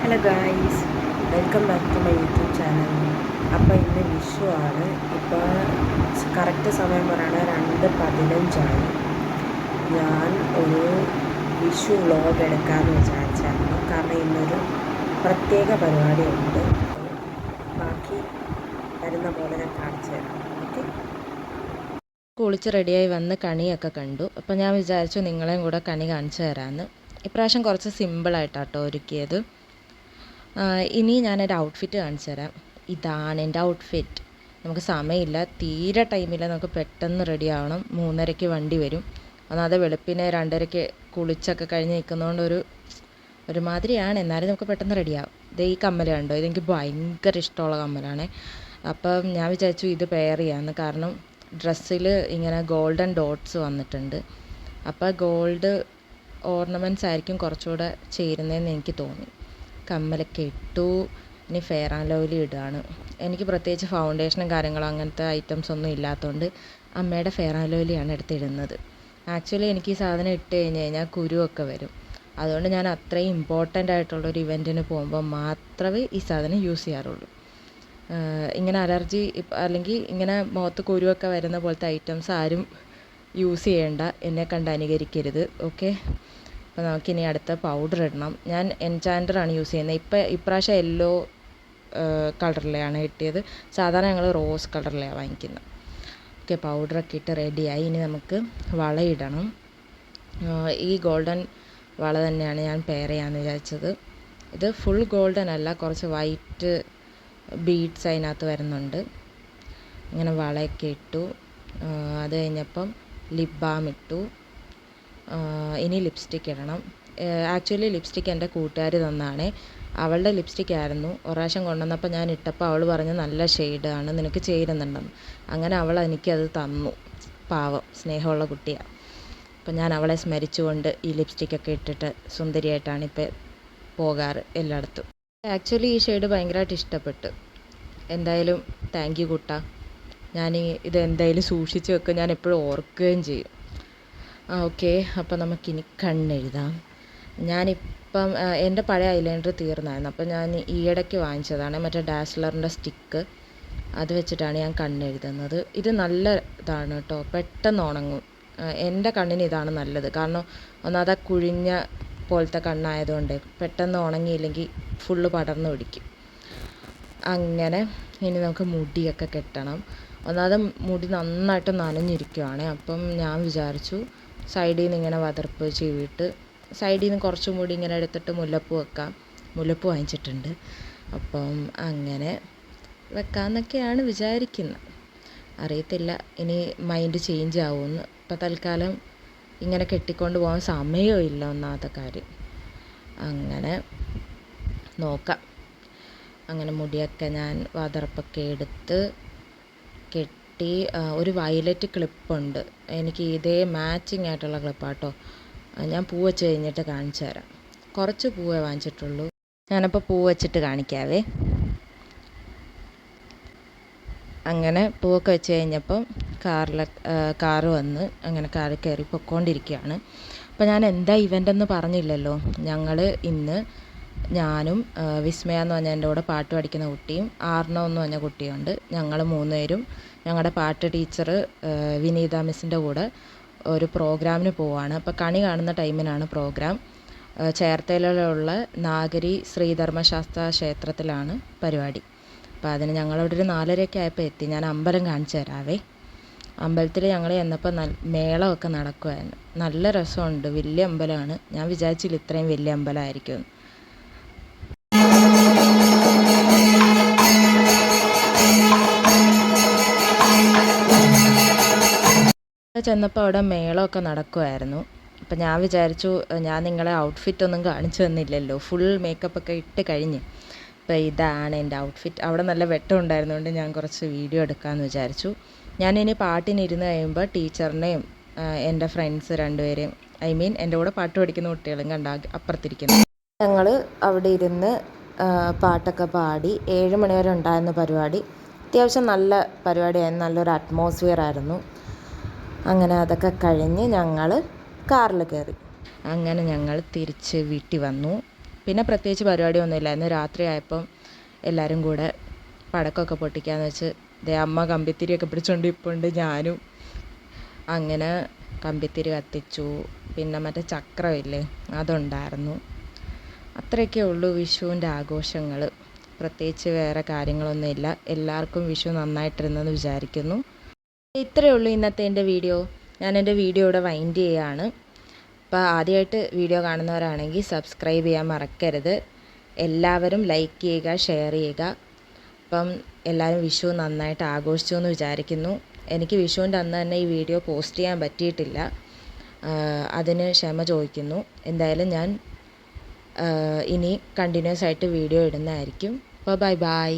Hello guys, welcome back to my YouTube channel. അപ്പോൾ ഇന്ന് വിഷു ആണ്. ഇപ്പോൾ കറക്റ്റ് സമയം പറയുകയാണ് 2:15. ഞാൻ ഒരു വിഷു വ്ളോഗ് എടുക്കാമെന്ന് വിചാരിച്ചായിരുന്നു. കാരണം ഇന്നൊരു പ്രത്യേക പരിപാടിയുണ്ട്. ബാക്കി വരുന്ന പോലെ ഞാൻ കാണിച്ചു തരാം. ഓക്കെ, കുളിച്ച് റെഡിയായി വന്ന് കണിയൊക്കെ കണ്ടു. അപ്പോൾ ഞാൻ വിചാരിച്ചു നിങ്ങളെയും കൂടെ കണി കാണിച്ചു തരാമെന്ന്. ഇപ്രാവശ്യം കുറച്ച് സിമ്പിളായിട്ടാട്ടോ ഒരുക്കിയത്. ഇനി ഞാനൊരു ഔട്ട്ഫിറ്റ് കാണിച്ചു തരാം. ഇതാണ് എൻ്റെ ഔട്ട്ഫിറ്റ്. നമുക്ക് സമയമില്ല, തീരെ ടൈമില്ല. നമുക്ക് പെട്ടെന്ന് റെഡി ആവണം. 3:30 വണ്ടി വരും. ഒന്നാമത് വെളുപ്പിനെ 2:30 കുളിച്ചൊക്കെ കഴിഞ്ഞ് നിൽക്കുന്നതുകൊണ്ട് ഒരുമാതിരിയാണ്. എന്നാലും നമുക്ക് പെട്ടെന്ന് റെഡിയാവും. ഇത് ഈ കമ്മൽ കണ്ടോ, ഇതെനിക്ക് ഭയങ്കര ഇഷ്ടമുള്ള കമ്മലാണ്. അപ്പം ഞാൻ വിചാരിച്ചു ഇത് പെയർ ചെയ്യാമെന്ന്. കാരണം ഡ്രസ്സിൽ ഇങ്ങനെ ഗോൾഡൻ ഡോട്ട്സ് വന്നിട്ടുണ്ട്. അപ്പോൾ ഗോൾഡ് ഓർണമെൻറ്റ്സ് ആയിരിക്കും കുറച്ചുകൂടെ ചേരുന്നതെന്ന് എനിക്ക് തോന്നി. കമ്മലൊക്കെ ഇട്ടു. ഇനി ഫെയർ ആൻഡ് ലവ്ലി ഇടുകയാണ്. എനിക്ക് പ്രത്യേകിച്ച് ഫൗണ്ടേഷനും കാര്യങ്ങളും അങ്ങനത്തെ ഐറ്റംസ് ഒന്നും ഇല്ലാത്തതുകൊണ്ട് അമ്മയുടെ ഫെയർ ആൻഡ് ലവ്ലിയാണ് എടുത്തിടുന്നത്. ആക്ച്വലി എനിക്ക് ഈ സാധനം ഇട്ട് കഴിഞ്ഞ് കഴിഞ്ഞാൽ കുരുവൊക്കെ വരും. അതുകൊണ്ട് ഞാൻ അത്രയും ഇമ്പോർട്ടൻ്റ് ആയിട്ടുള്ളൊരു ഇവൻറ്റിന് പോകുമ്പോൾ മാത്രമേ ഈ സാധനം യൂസ് ചെയ്യാറുള്ളൂ. ഇങ്ങനെ അലർജി അല്ലെങ്കിൽ ഇങ്ങനെ മുഖത്ത് കുരുവൊക്കെ വരുന്ന പോലത്തെ ഐറ്റംസ് ആരും യൂസ് ചെയ്യേണ്ട, എന്നെ കണ്ട് അനുകരിക്കരുത്. ഓക്കെ, അപ്പോൾ നമുക്കിനി അടുത്ത പൗഡർ ഇടണം. ഞാൻ എൻചാൻഡറാണ് യൂസ് ചെയ്യുന്നത്. ഇപ്രാവശ്യം യെല്ലോ കളറിലെയാണ് കിട്ടിയത്. സാധാരണ ഞങ്ങൾ റോസ് കളറിലെയാണ് വാങ്ങിക്കുന്നത്. ഓക്കെ, പൗഡറൊക്കെ ഇട്ട് റെഡിയായി. ഇനി നമുക്ക് വളയിടണം. ഈ ഗോൾഡൻ വള തന്നെയാണ് ഞാൻ പെയർ ചെയ്യാമെന്ന് വിചാരിച്ചത്. ഇത് ഫുൾ ഗോൾഡൻ അല്ല, കുറച്ച് വൈറ്റ് ബീഡ്സ് അതിനകത്ത് വരുന്നുണ്ട്. ഇങ്ങനെ വളയൊക്കെ ഇട്ടു. അത് കഴിഞ്ഞപ്പം ലിപ് ബാം ഇട്ടു. ഇനി ലിപ്സ്റ്റിക് ഇടണം. ആക്ച്വലി ലിപ്സ്റ്റിക് എൻ്റെ കൂട്ടുകാർ തന്നാണ്. അവളുടെ ലിപ്സ്റ്റിക് ആയിരുന്നു. ഒരു പ്രാവശ്യം കൊണ്ടുവന്നപ്പോൾ ഞാൻ ഇട്ടപ്പോൾ അവൾ പറഞ്ഞു നല്ല ഷെയ്ഡാണ്, നിനക്ക് ചേരുന്നുണ്ടെന്ന്. അങ്ങനെ അവൾ എനിക്കത് തന്നു. പാവം, സ്നേഹമുള്ള കുട്ടിയാണ്. അപ്പം ഞാൻ അവളെ സ്മരിച്ചുകൊണ്ട് ഈ ലിപ്സ്റ്റിക്കൊക്കെ ഇട്ടിട്ട് സുന്ദരിയായിട്ടാണ് ഇപ്പോൾ പോകാറ് എല്ലായിടത്തും. ആക്ച്വലി ഈ ഷെയ്ഡ് ഭയങ്കരമായിട്ട് ഇഷ്ടപ്പെട്ടു. എന്തായാലും താങ്ക് യു കുട്ടാ. ഞാൻ ഇത് എന്തായാലും സൂക്ഷിച്ച് വെക്കും. ഞാൻ എപ്പോഴും ഓർക്കുകയും ചെയ്യും. ഓക്കെ, അപ്പോൾ നമുക്കിനി കണ്ണെഴുതാം. ഞാനിപ്പം എൻ്റെ പഴയ ഐലൈനർ തീർന്നായിരുന്നു. അപ്പോൾ ഞാൻ ഈയിടയ്ക്ക് വാങ്ങിച്ചതാണ്, മറ്റേ ഡാസ്ലറിൻ്റെ സ്റ്റിക്ക്. അത് വെച്ചിട്ടാണ് ഞാൻ കണ്ണെഴുതുന്നത്. ഇത് നല്ല ഇതാണ് കേട്ടോ, പെട്ടെന്ന് ഉണങ്ങും. എൻ്റെ കണ്ണിന് ഇതാണ് നല്ലത്. കാരണം ഒന്നാമത് കുഴിഞ്ഞ പോലത്തെ കണ്ണായതുകൊണ്ട് പെട്ടെന്ന് ഉണങ്ങിയില്ലെങ്കിൽ ഫുള്ള് പടർന്നു പിടിക്കും. അങ്ങനെ ഇനി നമുക്ക് മുടിയൊക്കെ കെട്ടണം. ഒന്നാമത് മുടി നന്നായിട്ട് നനഞ്ഞിരിക്കുവാണ്. അപ്പം ഞാൻ വിചാരിച്ചു സൈഡിൽ നിന്ന് ഇങ്ങനെ വതർപ്പ് ചീവിട്ട് സൈഡിൽ നിന്ന് കുറച്ചും കൂടി ഇങ്ങനെ എടുത്തിട്ട് മുല്ലപ്പൂ വെക്കാം. മുല്ലപ്പൂ വാങ്ങിച്ചിട്ടുണ്ട്. അപ്പം അങ്ങനെ വെക്കാമെന്നൊക്കെയാണ് വിചാരിക്കുന്നത്. അറിയത്തില്ല ഇനി മൈൻഡ് ചേഞ്ച് ആവുമെന്ന്. ഇപ്പം തൽക്കാലം ഇങ്ങനെ കെട്ടിക്കൊണ്ട് പോകാൻ സമയവും ഇല്ല, ഒന്നാമത്തെ കാര്യം. അങ്ങനെ നോക്കാം. അങ്ങനെ മുടിയൊക്കെ ഞാൻ വതർപ്പൊക്കെ എടുത്ത് കെട്ടി. ഒരു വയലറ്റ് ക്ലിപ്പുണ്ട് എനിക്ക്, ഇതേ മാച്ചിങ് ആയിട്ടുള്ള ക്ലിപ്പാട്ടോ. ഞാൻ പൂ വെച്ച് കഴിഞ്ഞിട്ട് കാണിച്ചു തരാം. കുറച്ച് പൂവേ വാങ്ങിച്ചിട്ടുള്ളൂ. ഞാനപ്പോൾ പൂ വെച്ചിട്ട് കാണിക്കാവേ. അങ്ങനെ പൂവൊക്കെ വെച്ച് കഴിഞ്ഞപ്പം കാറ് വന്ന് അങ്ങനെ കാറിൽ കയറി പൊയ്ക്കൊണ്ടിരിക്കുകയാണ്. അപ്പോൾ ഞാൻ എന്താ ഇവൻ്റ് എന്ന് പറഞ്ഞില്ലല്ലോ. ഞങ്ങൾ ഇന്ന് ഞാനും വിസ്മയ എന്ന് പറഞ്ഞാൽ എൻ്റെ കൂടെ പാട്ട് പഠിക്കുന്ന കുട്ടിയും ആർണവ് എന്ന് പറഞ്ഞ കുട്ടിയുണ്ട്. ഞങ്ങൾ 3 പേരും ഞങ്ങളുടെ പാട്ട് ടീച്ചർ വിനീത മിസ്സിൻ്റെ കൂടെ ഒരു പ്രോഗ്രാമിന് പോവുകയാണ്. അപ്പോൾ കണി കാണുന്ന ടൈമിനാണ് പ്രോഗ്രാം. ചേർത്തലയിലുള്ള നാഗരി ശ്രീധർമ്മശാസ്ത്ര ക്ഷേത്രത്തിലാണ് പരിപാടി. അപ്പോൾ അതിന് ഞങ്ങളവിടെ ഒരു 4:30 ആയപ്പോൾ എത്തി. ഞാൻ അമ്പലം കാണിച്ചു തരാവേ. അമ്പലത്തിൽ ഞങ്ങൾ ചെന്നപ്പോൾ മേളമൊക്കെ നടക്കുമായിരുന്നു. നല്ല രസമുണ്ട്. വലിയ അമ്പലമാണ്. ഞാൻ വിചാരിച്ചില്ല ഇത്രയും വലിയ അമ്പലമായിരിക്കും. ചെന്നപ്പോൾ അവിടെ മേളമൊക്കെ നടക്കുമായിരുന്നു. അപ്പം ഞാൻ വിചാരിച്ചു ഞാൻ നിങ്ങളെ ഔട്ട്ഫിറ്റ് ഒന്നും കാണിച്ചു തന്നില്ലല്ലോ. ഫുൾ മേക്കപ്പൊക്കെ ഇട്ട് കഴിഞ്ഞ്. അപ്പോൾ ഇതാണ് എൻ്റെ ഔട്ട്ഫിറ്റ്. അവിടെ നല്ല വെട്ടം ഉണ്ടായിരുന്നുകൊണ്ട് ഞാൻ കുറച്ച് വീഡിയോ എടുക്കാമെന്ന് വിചാരിച്ചു. ഞാനിനി പാട്ടിനിരുന്ന് കഴിയുമ്പോൾ ടീച്ചറിനെയും എൻ്റെ ഫ്രണ്ട്സ് 2 പേരെയും, എൻ്റെ കൂടെ പാട്ട് പഠിക്കുന്ന കുട്ടികളും കണ്ട അപ്പുറത്തിരിക്കുന്നു. ഞങ്ങൾ അവിടെ ഇരുന്ന് പാട്ടൊക്കെ പാടി. 7 മണി വരെ ഉണ്ടായിരുന്ന പരിപാടി. അത്യാവശ്യം നല്ല പരിപാടിയായിരുന്നു. നല്ലൊരു അറ്റ്മോസ്ഫിയർ ആയിരുന്നു. അങ്ങനെ അതൊക്കെ കഴിഞ്ഞ് ഞങ്ങൾ കാറിൽ കയറി. അങ്ങനെ ഞങ്ങൾ തിരിച്ച് വീട്ടിൽ വന്നു. പിന്നെ പ്രത്യേകിച്ച് പരിപാടിയൊന്നുമില്ലായിരുന്നു. രാത്രിയായപ്പം എല്ലാവരും കൂടെ പടക്കമൊക്കെ പൊട്ടിക്കാന്ന് വെച്ച് അമ്മ കമ്പിത്തിരിയൊക്കെ പിടിച്ചുകൊണ്ട് ഇപ്പോൾ ഉണ്ട്. ഞാനും അങ്ങനെ കമ്പിത്തിരി കത്തിച്ചു. പിന്നെ മറ്റേ ചക്രമില്ലേ അതുണ്ടായിരുന്നു. അത്രയൊക്കെ ഉള്ളൂ വിഷുവിൻ്റെ ആഘോഷങ്ങൾ. പ്രത്യേകിച്ച് വേറെ കാര്യങ്ങളൊന്നുമില്ല. എല്ലാവർക്കും വിഷു നന്നായിട്ടിരുന്നെന്ന് വിചാരിക്കുന്നു. ഇത്രയേ ഉള്ളൂ ഇന്നത്തെ എൻ്റെ വീഡിയോ. ഞാൻ എൻ്റെ വീഡിയോ ഇവിടെ വൈൻഡ് ചെയ്യുകയാണ്. അപ്പോൾ ആദ്യമായിട്ട് വീഡിയോ കാണുന്നവരാണെങ്കിൽ സബ്സ്ക്രൈബ് ചെയ്യാൻ മറക്കരുത്. എല്ലാവരും ലൈക്ക് ചെയ്യുക, ഷെയർ ചെയ്യുക. അപ്പം എല്ലാവരും വിഷു നന്നായിട്ട് ആഘോഷിച്ചു എന്ന് വിചാരിക്കുന്നു. എനിക്ക് വിഷുവിൻ്റെ അന്ന് തന്നെ ഈ വീഡിയോ പോസ്റ്റ് ചെയ്യാൻ പറ്റിയിട്ടില്ല. അതിന് ക്ഷമ ചോദിക്കുന്നു. എന്തായാലും ഞാൻ ഇനി കണ്ടിന്യൂസ് ആയിട്ട് വീഡിയോ ഇടുന്നതായിരിക്കും. അപ്പോൾ ബൈ ബൈ.